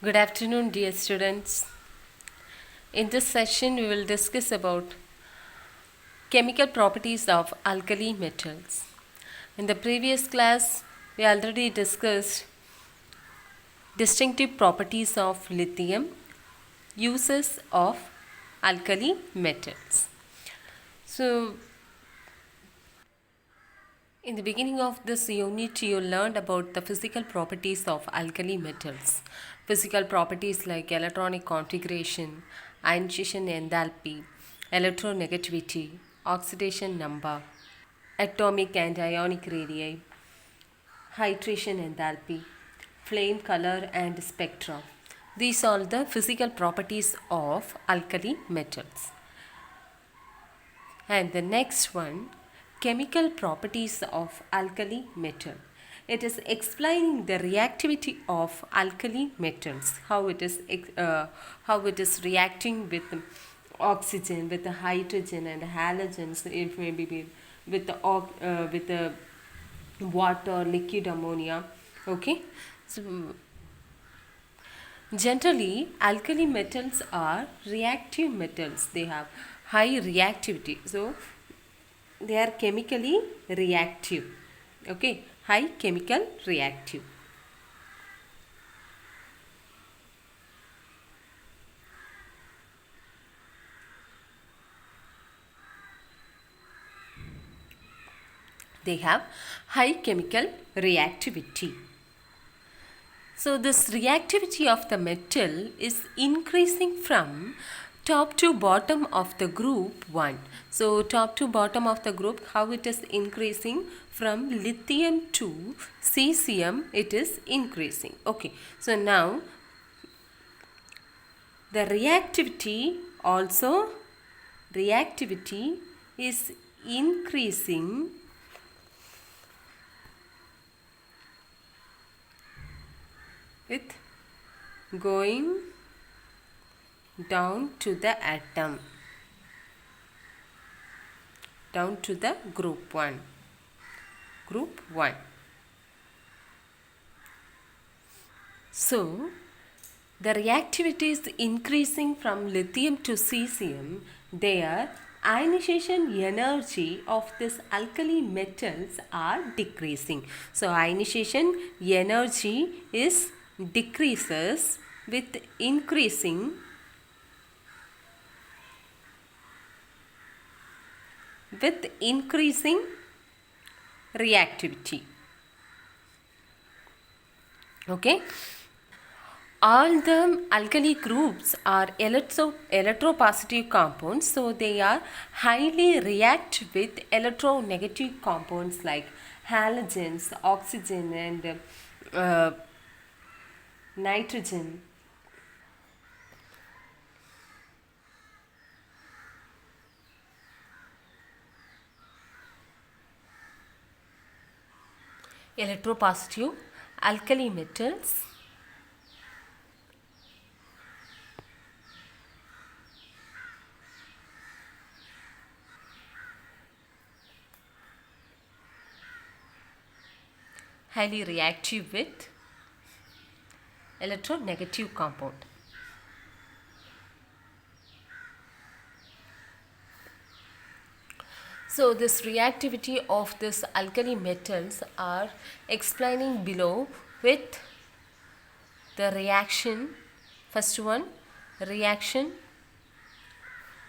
Good afternoon, dear students. In this session, we will discuss about chemical properties of alkali metals. In the previous class, we already discussed distinctive properties of lithium, uses of alkali metals. So, in the beginning of this unit, you learned about the physical properties of alkali metals. Physical properties like electronic configuration, ionization enthalpy, electronegativity, oxidation number, atomic and ionic radii, hydration enthalpy, flame color and spectra. These are the physical properties of alkali metals. And the next one, chemical properties of alkali metal. It is explaining the reactivity of alkali metals, how it is reacting with oxygen, with the hydrogen and halogens. It may be with the water, liquid ammonia. Okay, so generally, alkali metals are reactive metals. They have high reactivity. So, they are chemically reactive. Okay, high chemical reactive. They have high chemical reactivity. So this reactivity of the metal is increasing from top to bottom of the group 1. So top to bottom of the group, how it is increasing? From lithium to cesium, it is increasing. Okay, so now the reactivity is increasing with going down to the atom, down to the group 1. So the reactivity is increasing from lithium to cesium. Their ionization energy of this alkali metals are decreasing. So ionization energy is decreases with increasing reactivity. Okay, all the alkali groups are electropositive compounds, so they are highly react with electronegative compounds like halogens, oxygen and nitrogen. Electropositive alkali metals highly reactive with electronegative compound. So this reactivity of this alkali metals are explaining below with the reaction. First one, reaction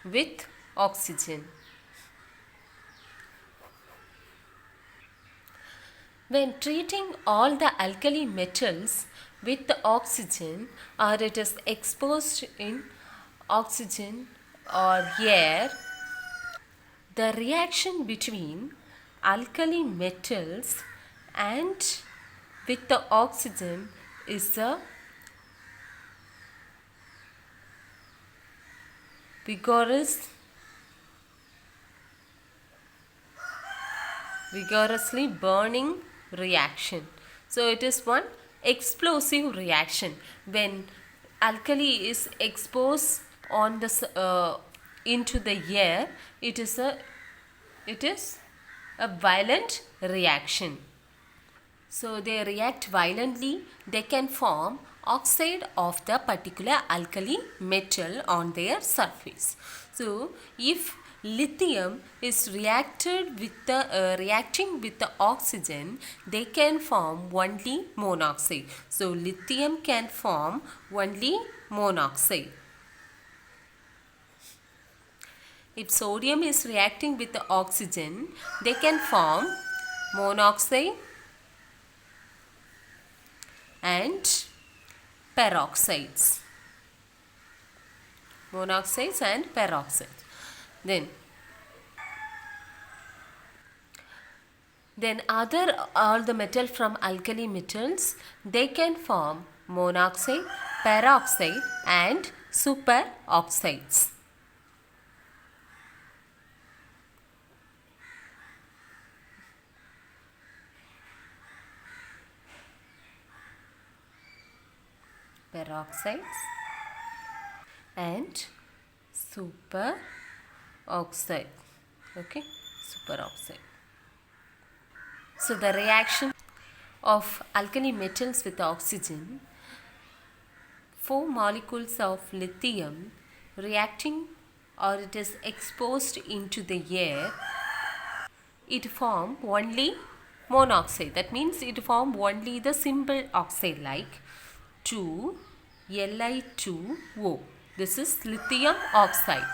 with oxygen. When treating all the alkali metals with the oxygen, or it is exposed in oxygen or air, the reaction between alkali metals and with the oxygen is a vigorously burning reaction. So it is one explosive reaction. When alkali is exposed on the into the air, it is a violent reaction. So they react violently. They can form oxide of the particular alkali metal on their surface. So if lithium is reacting with the oxygen, they can form only monoxide. So lithium can form only monoxide. If sodium is reacting with the oxygen, they can form monoxide and peroxides. Monoxides and peroxides. Then all the metal from alkali metals, they can form monoxide, peroxide and superoxides. Peroxides and superoxide. Okay, superoxide. So the reaction of alkali metals with oxygen, 4 molecules of lithium reacting or it is exposed into the air, it form only monoxide. That means it form only the simple oxide like 2Li2O. This is lithium oxide.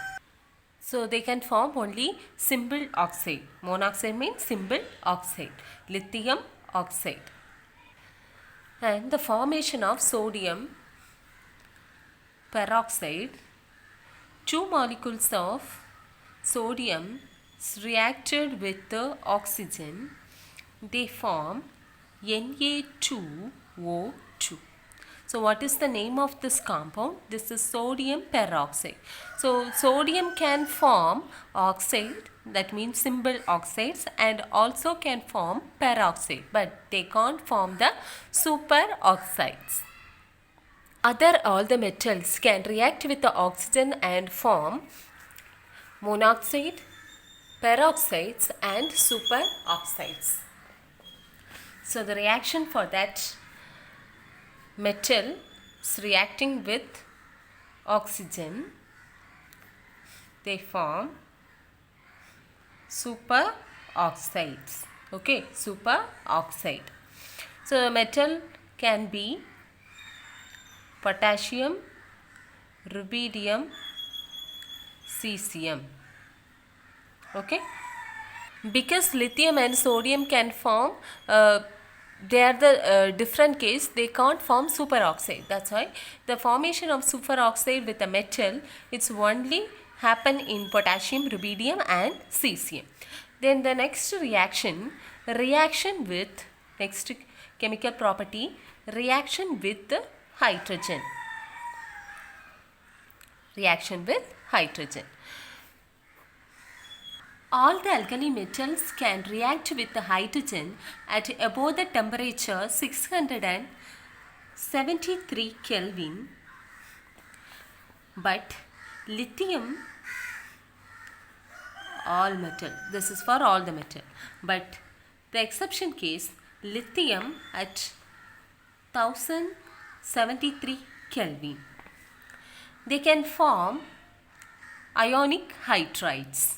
So they can form only simple oxide. Monoxide means simple oxide. Lithium oxide. And the formation of sodium peroxide, 2 molecules of sodium reacted with the oxygen, they form Na2O2. So what is the name of this compound? This is sodium peroxide. So sodium can form oxide, that means simple oxides, and also can form peroxide, but they can't form the superoxides. All the metals can react with the oxygen and form monoxide, peroxides and superoxides. So the reaction for that metal is reacting with oxygen, they form superoxides. Okay, superoxide. So metal can be potassium, rubidium, cesium. Okay, because lithium and sodium can form they are the different case, they can't form superoxide. That's why the formation of superoxide with a metal, it's only happen in potassium, rubidium and cesium. Then the next reaction with next chemical property, reaction with hydrogen. Reaction with hydrogen. All the alkali metals can react with the hydrogen at above the temperature 673 Kelvin. But lithium, all metal, this is for all the metal. But the exception case, lithium at 1073 Kelvin. They can form ionic hydrides.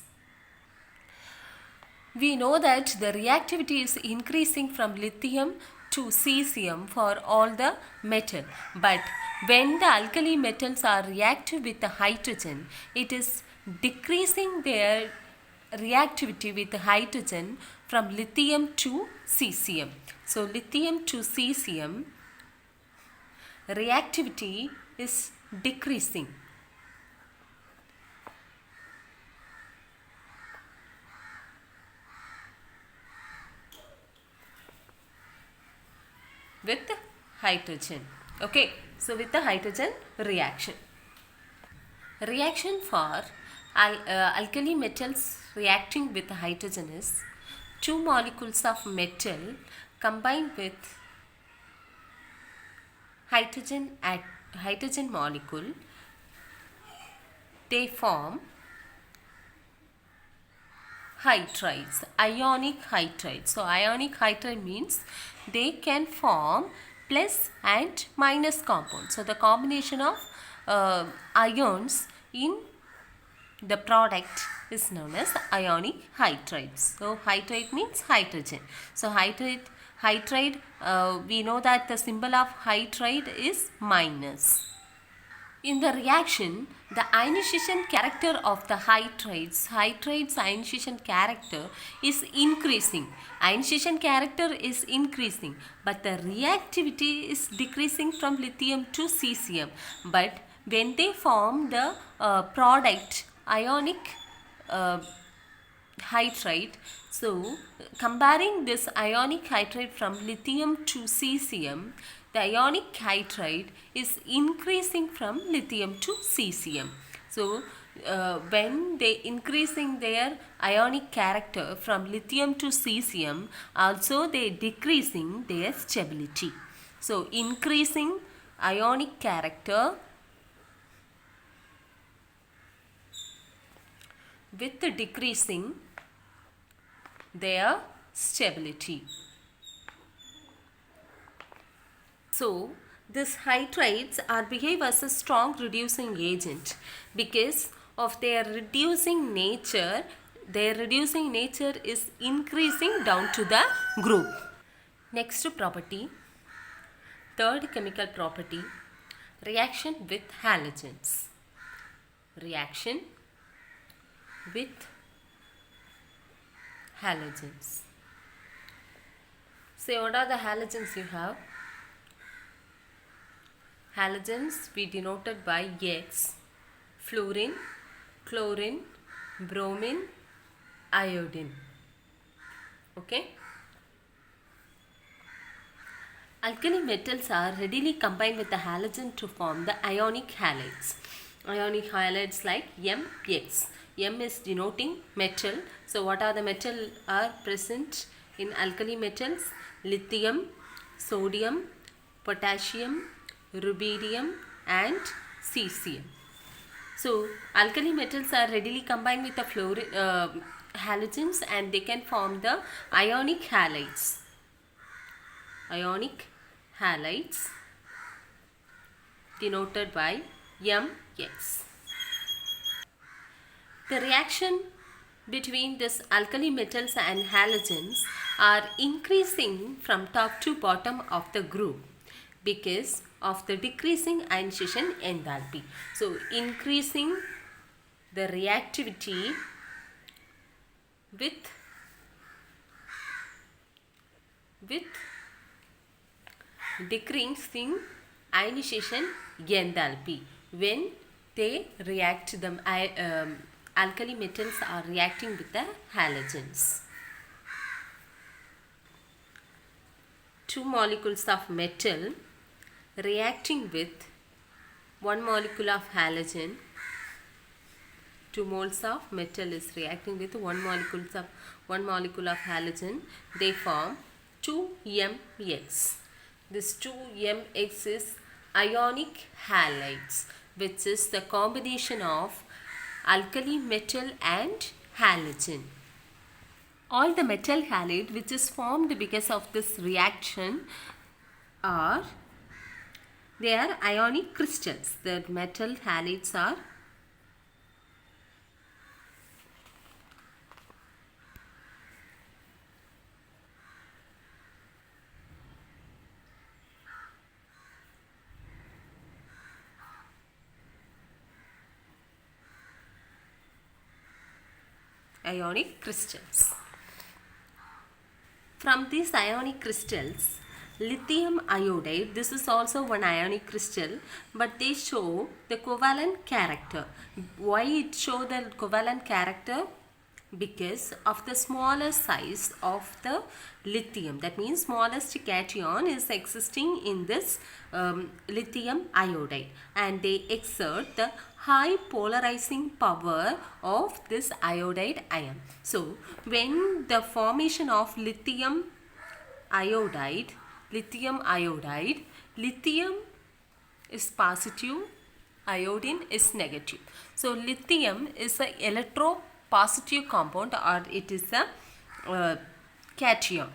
We know that the reactivity is increasing from lithium to cesium for all the metal. But when the alkali metals are reactive with the hydrogen, it is decreasing their reactivity with the hydrogen from lithium to cesium. So lithium to cesium reactivity is decreasing. With hydrogen. Okay, so with the hydrogen reaction. Reaction for alkali metals reacting with hydrogen is 2 molecules of metal combined with hydrogen molecule. They form hydrides, ionic hydrides. So ionic hydride means they can form plus and minus compound. So the combination of ions in the product is known as ionic hydrides. So hydride means hydrogen. So hydride, we know that the symbol of hydride is minus. In the reaction, the ionization character of the hydrides ionization character is increasing. Ionization character is increasing, but the reactivity is decreasing from lithium to cesium. But when they form the product ionic hydride, so comparing this ionic hydride from lithium to cesium, the ionic hydride is increasing from lithium to cesium. So when they increasing their ionic character from lithium to cesium, also they decreasing their stability. So increasing ionic character with decreasing their stability. So these hydrides are behave as a strong reducing agent because of their reducing nature. Their reducing nature is increasing down to the group. Next property, third chemical property, reaction with halogens. Reaction with halogens. So what are the halogens you have? Halogens we denoted by X: fluorine, chlorine, bromine, iodine. Okay. Alkali metals are readily combined with the halogen to form the ionic halides. Ionic halides like MX. M is denoting metal. So what are the metal are present in alkali metals? Lithium, sodium, potassium, rubidium and cesium. So alkali metals are readily combined with the halogens and they can form the ionic halides. Ionic halides denoted by MX. The reaction between this alkali metals and halogens are increasing from top to bottom of the group because of the decreasing ionization enthalpy. So increasing the reactivity with decreasing ionization enthalpy when they react them. Alkali metals are reacting with the halogens. Two molecules of metal reacting with one molecule of halogen. 2 moles of metal is reacting with one molecule of halogen. They form 2MX. This 2MX is ionic halides, which is the combination of alkali metal and halogen. All the metal halide which is formed because of this reaction are ionic crystals. The metal halides are ionic crystals. From these ionic crystals, lithium iodide, this is also one ionic crystal, but they show the covalent character. Why it show the covalent character? Because of the smaller size of the lithium. That means smallest cation is existing in this lithium iodide, and they exert the high polarizing power of this iodide ion. So when the formation of lithium iodide, lithium is positive, iodine is negative. So lithium is a electropositive compound, or it is a cation.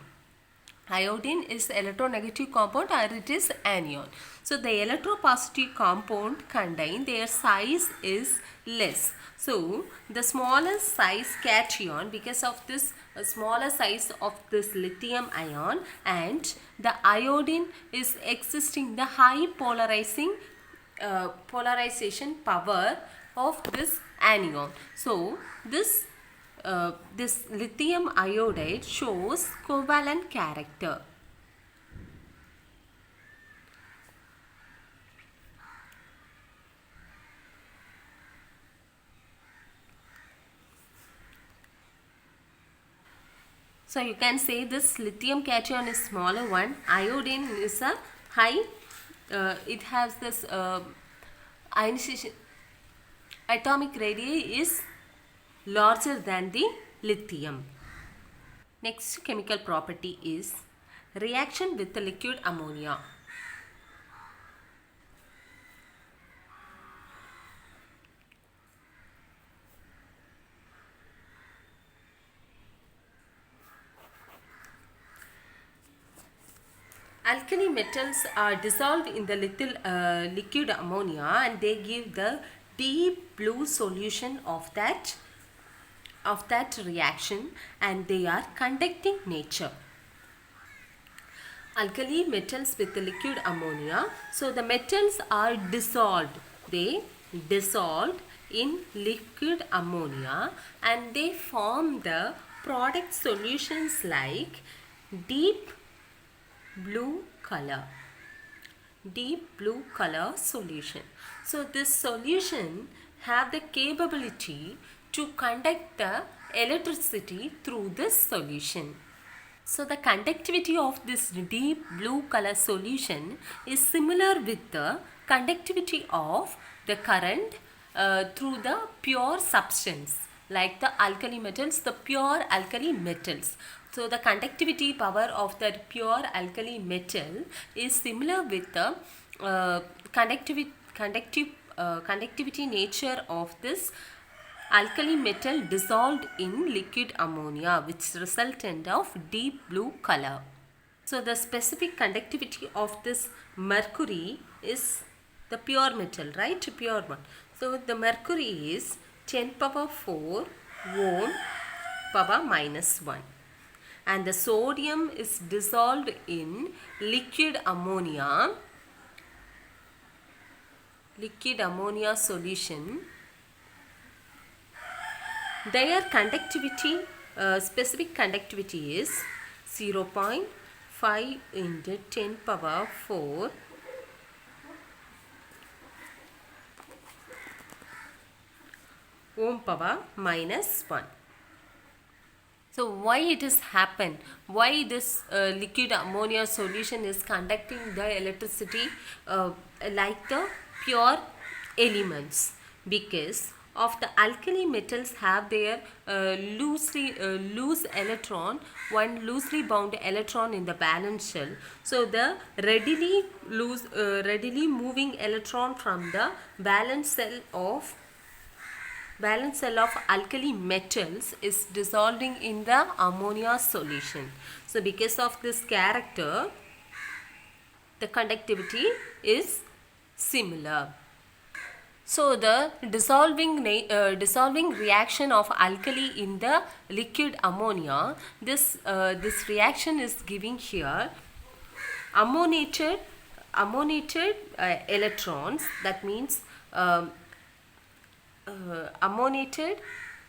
Iodine is electronegative compound or it is anion. So the electropositive compound contain their size is less. So the smallest size cation, because of this smaller size of this lithium ion, and the iodine is existing the high polarization power of this anion. So this lithium iodide shows covalent character. So you can say this lithium cation is smaller one, iodine is a high, it has this ionization, atomic radii is larger than the lithium. Next chemical property is reaction with the liquid ammonia. Alkali metals are dissolved in the liquid ammonia, and they give the deep blue solution of that reaction, and they are conducting nature. Alkali metals with the liquid ammonia. So the metals are dissolved. They dissolved in liquid ammonia, and they form the product solutions like deep blue color solution. So this solution have the capability to conduct the electricity through this solution. So the conductivity of this deep blue color solution is similar with the conductivity of the current through the pure substance, like the alkali metals, the pure alkali metals. So the conductivity power of that pure alkali metal is similar with the conductivity nature of this alkali metal dissolved in liquid ammonia, which resultant of deep blue color. So the specific conductivity of this mercury is the pure metal, right? Pure one. So the mercury is 10 power 4 ohm power minus 1. And the sodium is dissolved in liquid ammonia solution. Their conductivity, specific conductivity is 0.5 into 10 power 4 ohm power minus 1. So why it has happened? Why this liquid ammonia solution is conducting the electricity like the pure elements? Because of the alkali metals have their loose electron, one loosely bound electron in the valence shell. So the readily moving electron from the valence shell of alkali metals is dissolving in the ammonia solution. So because of this character, the conductivity is similar. So the dissolving reaction of alkali in the liquid ammonia, this reaction is giving here ammoniated electrons, that means ammoniated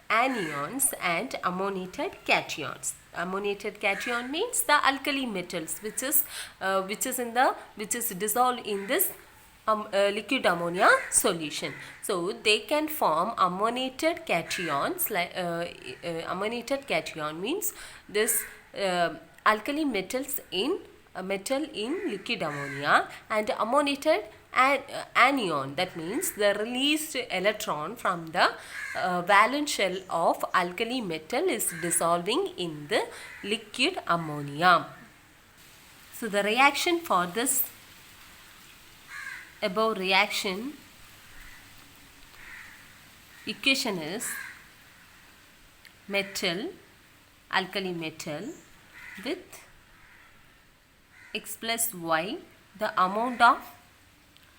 anions and ammoniated cations. Ammoniated cation means the alkali metals which is dissolved in this liquid ammonia solution. So they can form ammoniated cations. Like ammoniated cation means this alkali metals in metal in liquid ammonia, and ammoniated anion, that means the released electron from the valence shell of alkali metal is dissolving in the liquid ammonia. So the reaction for this above reaction equation is metal, alkali metal with X plus Y, the amount of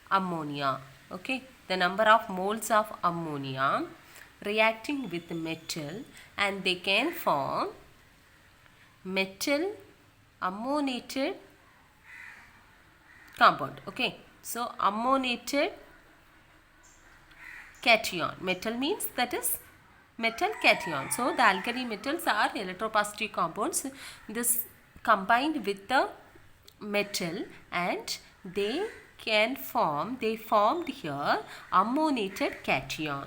ammonia, okay, the number of moles of ammonia reacting with metal, and they can form metal ammoniated compound. Okay, so ammoniated cation. Metal means that is metal cation. So the alkali metals are electropositive compounds. This combined with the metal, and they formed here ammoniated cation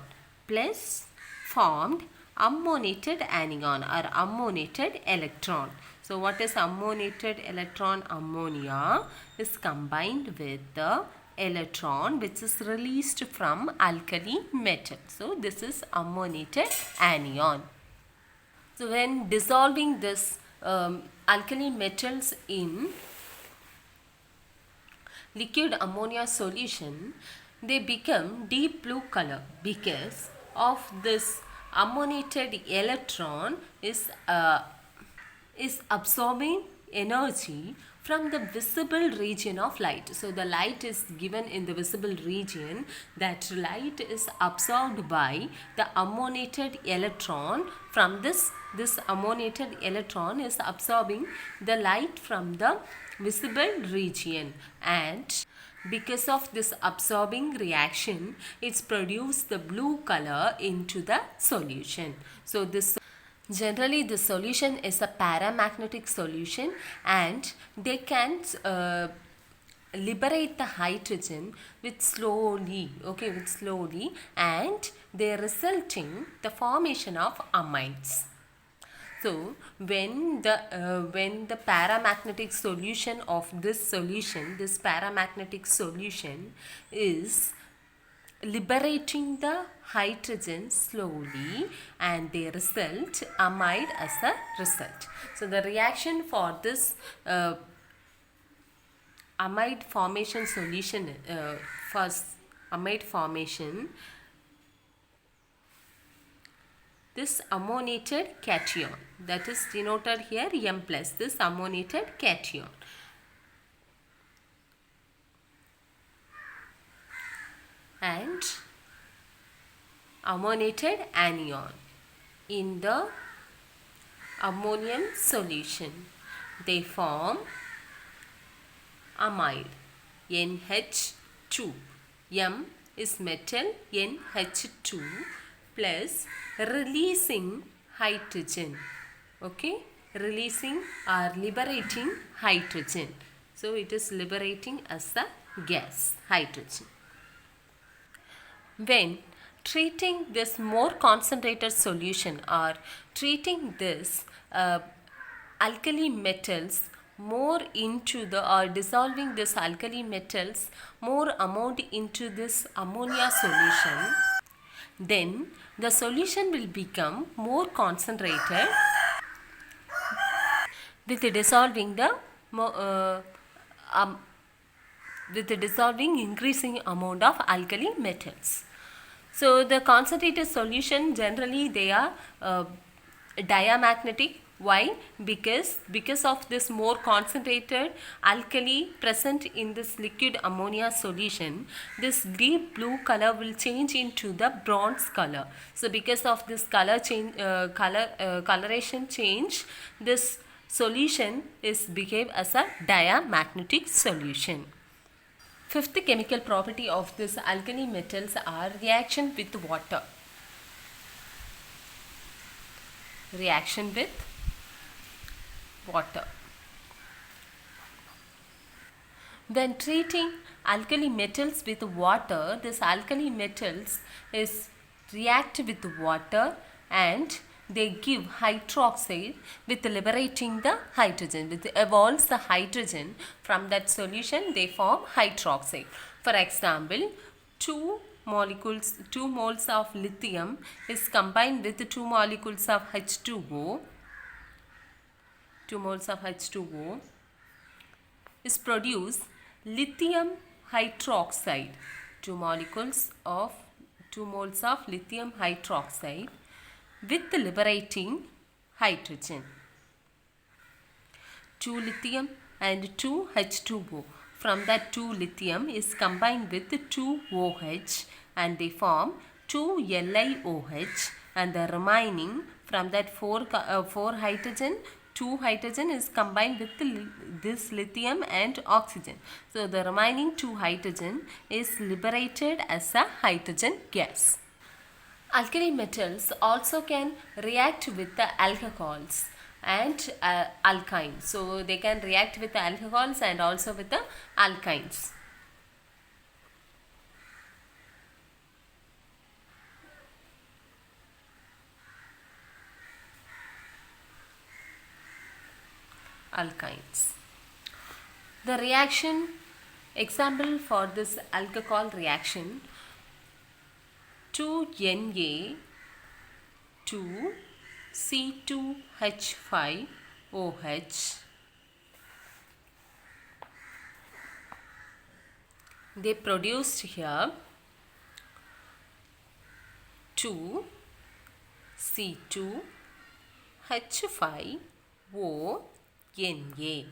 plus formed ammoniated anion or ammoniated electron. So what is ammoniated electron? Ammonia is combined with the electron which is released from alkali metal. So this is ammoniated anion. So when dissolving this alkali metals in liquid ammonia solution, they become deep blue color because of this ammoniated electron is absorbing energy from the visible region of light. So the light is given in the visible region. That light is absorbed by the ammoniated electron. From this ammoniated electron is absorbing the light from the visible region, and because of this absorbing reaction, it's produced the blue color into the solution. So this generally the solution is a paramagnetic solution, and they can liberate the hydrogen with slowly, and they resulting the formation of amides. So when the paramagnetic solution of this paramagnetic solution is liberating the hydrogen slowly, and they result amide as a result. So the reaction for this amide formation solution, first amide formation, this ammoniated cation, that is denoted here M plus, this ammoniated cation, and ammoniated anion in the ammonium solution, they form amide NH2. M is metal, NH2 plus releasing hydrogen, okay, releasing or liberating hydrogen. So it is liberating as a gas, hydrogen. When treating this more concentrated solution or treating this alkali metals more into the, or dissolving this alkali metals more amount into this ammonia solution, then the solution will become more concentrated with dissolving increasing amount of alkali metals. So the concentrated solution generally they are diamagnetic. Why? Because of this more concentrated alkali present in this liquid ammonia solution, this deep blue color will change into the bronze color. So because of this color change, coloration change, this solution is behave as a diamagnetic solution. Fifth chemical property of this alkali metals are reaction with water. Reaction with water. When treating alkali metals with water, this alkali metals is react with water, and they give hydroxide with liberating the hydrogen, with evolves the hydrogen from that solution, they form hydroxide. For example, 2 moles of lithium is combined with 2 molecules of H2O. 2 moles of H2O is produce lithium hydroxide. 2 moles of lithium hydroxide with liberating hydrogen. 2 lithium and 2 H2O. From that 2 lithium is combined with 2 OH and they form 2 LiOH, and the remaining from that 4 hydrogen, 2 hydrogen is combined with this lithium and oxygen. So the remaining 2 hydrogen is liberated as a hydrogen gas. Alkali metals also can react with the alcohols and alkynes. So they can react with the alcohols and also with the alkynes. Alkynes. The reaction example for this alcohol reaction, 2Na 2 C2H5OH. They produced here 2 C2H5ONA.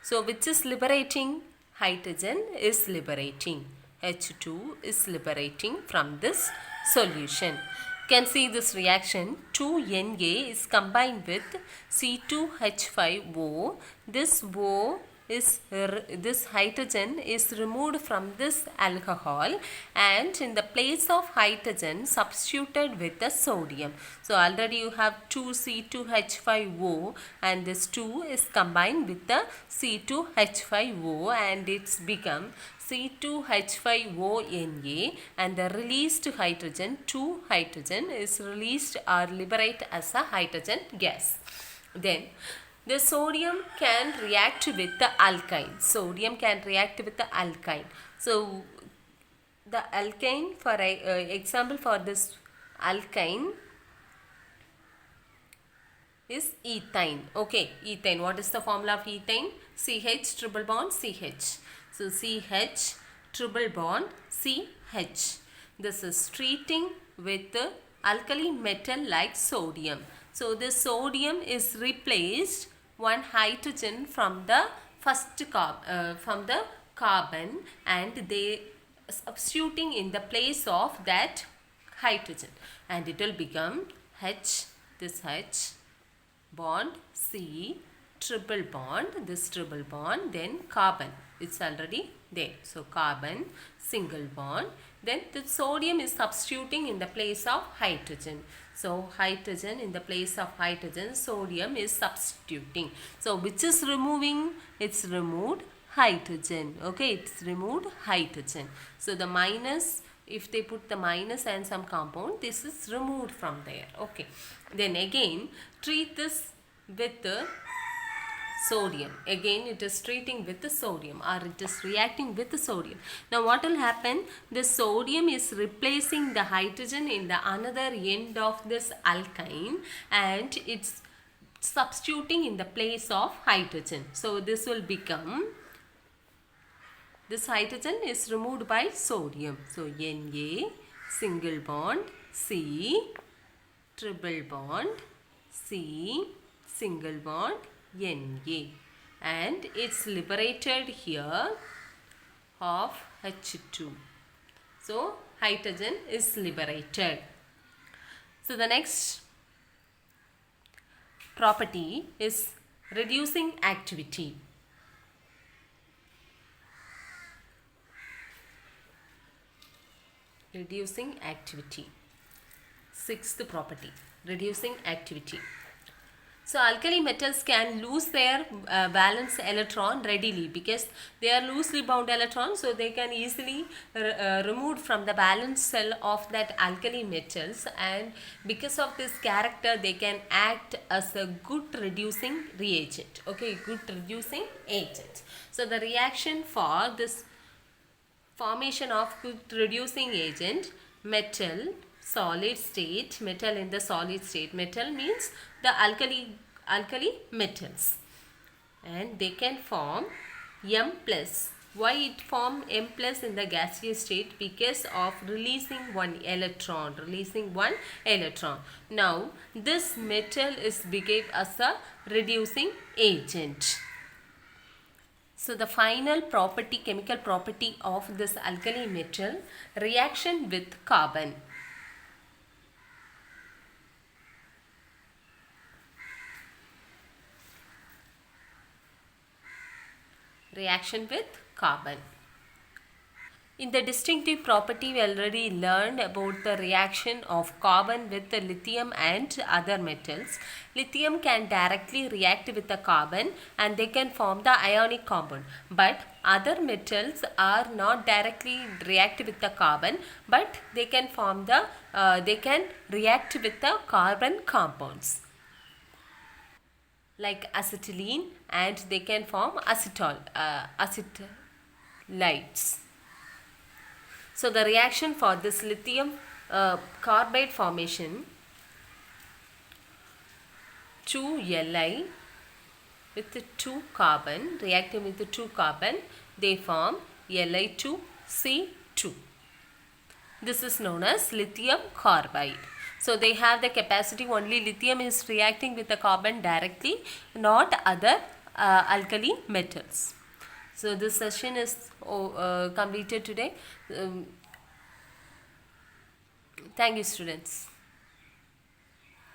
So which is liberating? Hydrogen is liberating. H2 is liberating from this solution. You can see this reaction. 2Na is combined with C2H5O. This O is this hydrogen is removed from this alcohol, and in the place of hydrogen substituted with the sodium. So already you have 2C2H5O and this 2 is combined with the C2H5O and it's become C2H5ONA, and the released hydrogen, 2 hydrogen is released or liberated as a hydrogen gas. Then the sodium can react with the alkyne. Sodium can react with the alkyne. So the alkyne, for example for this alkyne is ethane. Okay, ethane. What is the formula of ethane? CH triple bond CH. So CH triple bond CH. This is treating with the alkali metal like sodium. So this sodium is replaced one hydrogen from the carbon, and they substituting in the place of that hydrogen, and it will become H, this H bond C triple bond, this triple bond, then carbon, it's already there. So carbon single bond, then the sodium is substituting in the place of hydrogen. So hydrogen in the place of hydrogen, sodium is substituting. So which is removing? It's removed hydrogen. Okay, it's removed hydrogen. So the minus, if they put the minus and some compound, this is removed from there. Okay, then again treat this with the sodium. Again it is treating with the sodium, or it is reacting with the sodium. Now what will happen? The sodium is replacing the hydrogen in the another end of this alkyne, and it's substituting in the place of hydrogen. So this will become, this hydrogen is removed by sodium. So Na single bond C triple bond C single bond Na, and it's liberated here of H2. So hydrogen is liberated. So the next property is reducing activity. Reducing activity. Sixth property, reducing activity. So alkali metals can lose their valence electron readily because they are loosely bound electrons, so they can easily removed from the valence shell of that alkali metals, and because of this character they can act as a good reducing reagent. Okay, good reducing agent. So the reaction for this formation of good reducing agent, metal solid state, metal in the solid state. Metal means the alkali metals, and they can form M plus. Why it form M plus in the gaseous state? Because of releasing one electron. Now this metal is behaved as a reducing agent. So the final property, chemical property of this alkali metal, reaction with carbon. Reaction with carbon. In the distinctive property, we already learned about the reaction of carbon with the lithium and other metals. Lithium can directly react with the carbon and they can form the ionic compound. But other metals are not directly react with the carbon, but they can form the they can react with the carbon compounds like acetylene, and they can form acetylides. So the reaction for this lithium carbide formation, 2Li with the 2 carbon, reacting with the 2 carbon, they form Li2C2. This is known as lithium carbide. So they have the capacity, only lithium is reacting with the carbon directly, not other alkali metals. So this session is completed today. Thank you, students.